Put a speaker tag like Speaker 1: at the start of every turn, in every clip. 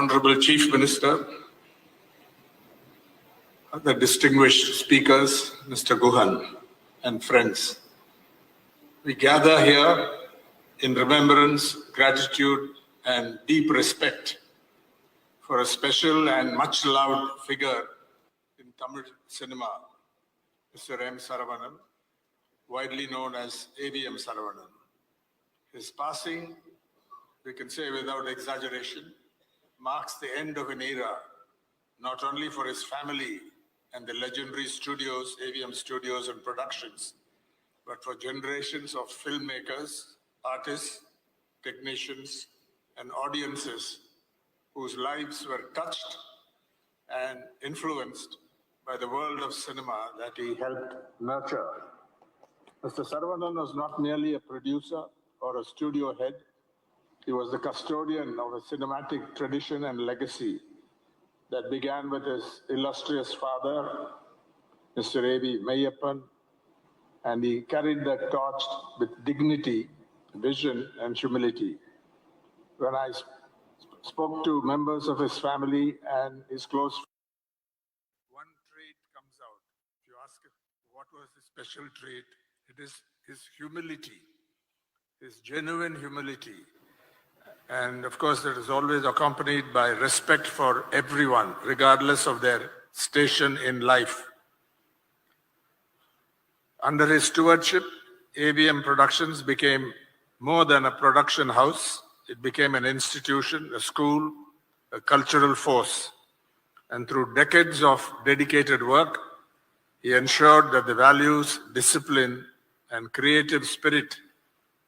Speaker 1: Honorable Chief Minister, the distinguished speakers, Mr. Guhan, and friends. We gather here in remembrance, gratitude, and deep respect for a special and much loved figure in Tamil cinema, Mr. M. Saravanan, widely known as AVM Saravanan. His passing, we can say without exaggeration, marks the end of an era, not only for his family and the legendary studios, AVM Studios and Productions, but for generations of filmmakers, artists, technicians, and audiences whose lives were touched and influenced by the world of cinema that he helped nurture. Mr. Saravanan was not merely a producer or a studio head. He was the custodian of a cinematic tradition and legacy that began with his illustrious father, Mr. A.V. Mayappan, and he carried that torch with dignity, vision, and humility. When I spoke to members of his family and his close friends, one trait comes out. If you ask what was his special trait, it is his humility, his genuine humility. And of course, that is always accompanied by respect for everyone, regardless of their station in life. Under his stewardship, AVM Productions became more than a production house. It became an institution, a school, a cultural force. And through decades of dedicated work, he ensured that the values, discipline, and creative spirit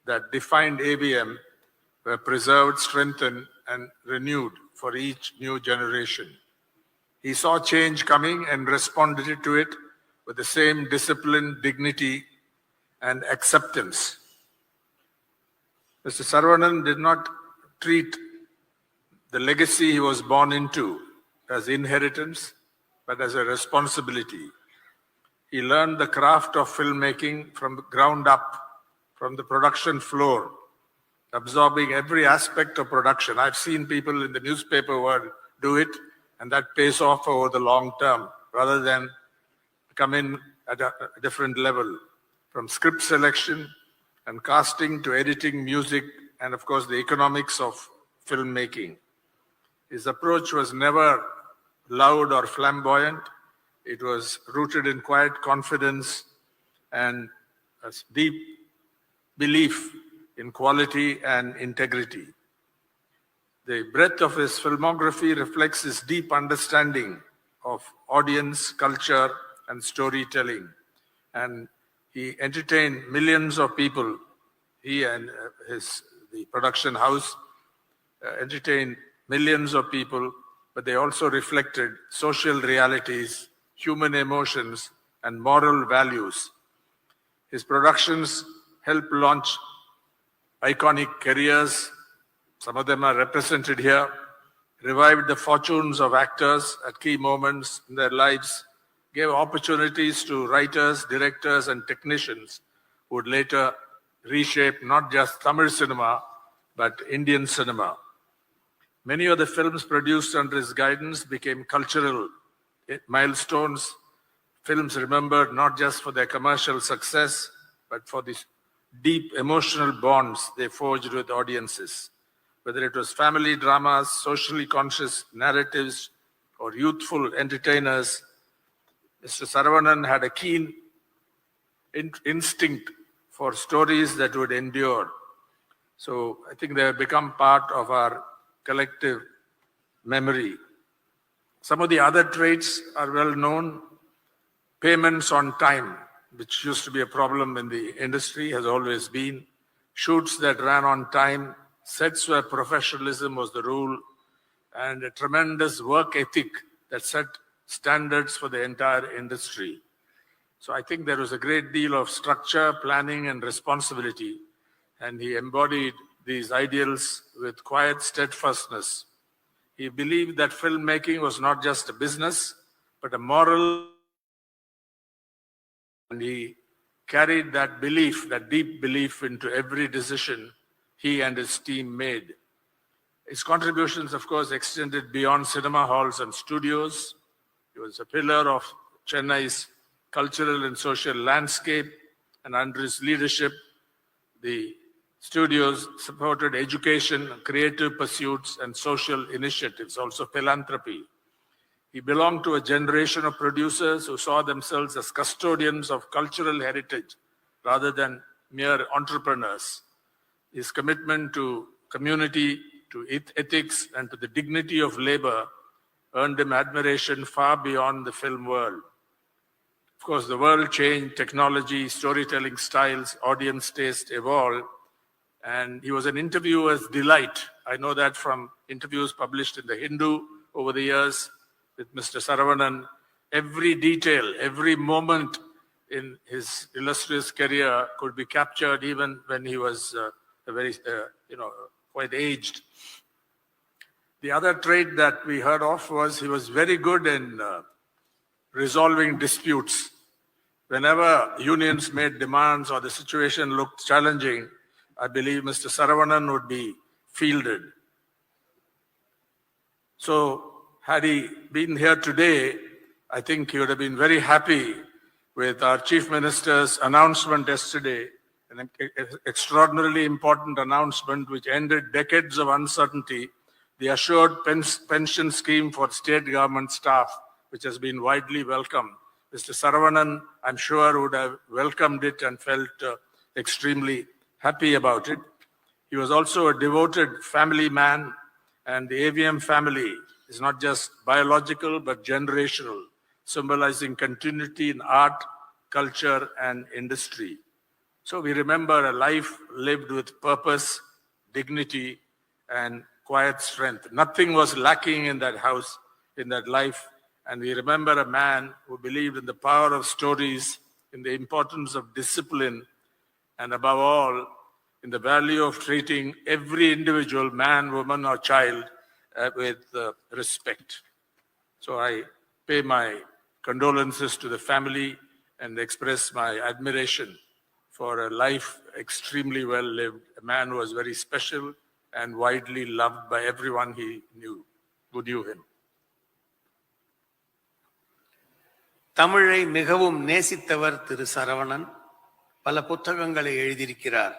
Speaker 1: that defined AVM were preserved, strengthened, and renewed for each new generation. He saw change coming and responded to it with the same discipline, dignity, and acceptance. Mr. Saravanan did not treat the legacy he was born into as inheritance, but as a responsibility. He learned the craft of filmmaking from the ground up, from the production floor, absorbing every aspect of production. I've seen people in the newspaper world do it, and that pays off over the long term, rather than come in at a different level, from script selection and casting to editing, music, and of course the economics of filmmaking. His approach was never loud or flamboyant. It was rooted in quiet confidence and a deep belief in quality and integrity. The breadth of his filmography reflects his deep understanding of audience, culture, and storytelling. And he entertained millions of people. He and the production house entertained millions of people, but they also reflected social realities, human emotions, and moral values. His productions helped launch iconic careers. Some of them are represented here. Revived the fortunes of actors at key moments in their lives, gave opportunities to writers, directors, and technicians who would later reshape not just Tamil cinema, but Indian cinema. Many of the films produced under his guidance became cultural milestones, films remembered not just for their commercial success, but for the deep emotional bonds they forged with audiences. Whether it was family dramas, socially conscious narratives, or youthful entertainers, Mr. Saravanan had a keen instinct for stories that would endure. So I think they have become part of our collective memory. Some of the other traits are well known. Payments on time, which used to be a problem in the industry, has always been. Shoots that ran on time, sets where professionalism was the rule, and a tremendous work ethic that set standards for the entire industry. So I think there was a great deal of structure, planning, and responsibility, and he embodied these ideals with quiet steadfastness. He believed that filmmaking was not just a business, but a moral, and he carried that belief, that deep belief, into every decision he and his team made. His contributions, of course, extended beyond cinema halls and studios. He was a pillar of Chennai's cultural and social landscape, and under his leadership, the studios supported education, creative pursuits, and social initiatives, also philanthropy. He belonged to a generation of producers who saw themselves as custodians of cultural heritage rather than mere entrepreneurs. His commitment to community, to ethics, and to the dignity of labor earned him admiration far beyond the film world. Of course, the world changed, technology, storytelling styles, audience taste evolved, and he was an interviewer's delight. I know that from interviews published in the Hindu over the years with Mr. Saravanan. Every detail, every moment in his illustrious career could be captured even when he was quite aged. The other trait that we heard of was he was very good in resolving disputes. Whenever unions made demands or the situation looked challenging, I believe Mr. Saravanan would be fielded. So had he been here today, I think he would have been very happy with our Chief Minister's announcement yesterday, an extraordinarily important announcement which ended decades of uncertainty, the assured pension scheme for state government staff, which has been widely welcomed. Mr. Saravanan, I'm sure, would have welcomed it and felt extremely happy about it. He was also a devoted family man, and the AVM family is not just biological but generational, symbolizing continuity in art, culture, and industry. So we remember a life lived with purpose, dignity, and quiet strength. Nothing was lacking in that house, in that life. And we remember a man who believed in the power of stories, in the importance of discipline, and above all, in the value of treating every individual, man, woman, or child, with respect. So I pay my condolences to the family and express my admiration for a life extremely well lived, a man who was very special and widely loved by everyone who knew him.
Speaker 2: தமிழை மிகவும் நேசித்தவர் திரு சரவணன். பல புத்தகங்களை எழுதியிருக்கிறார்.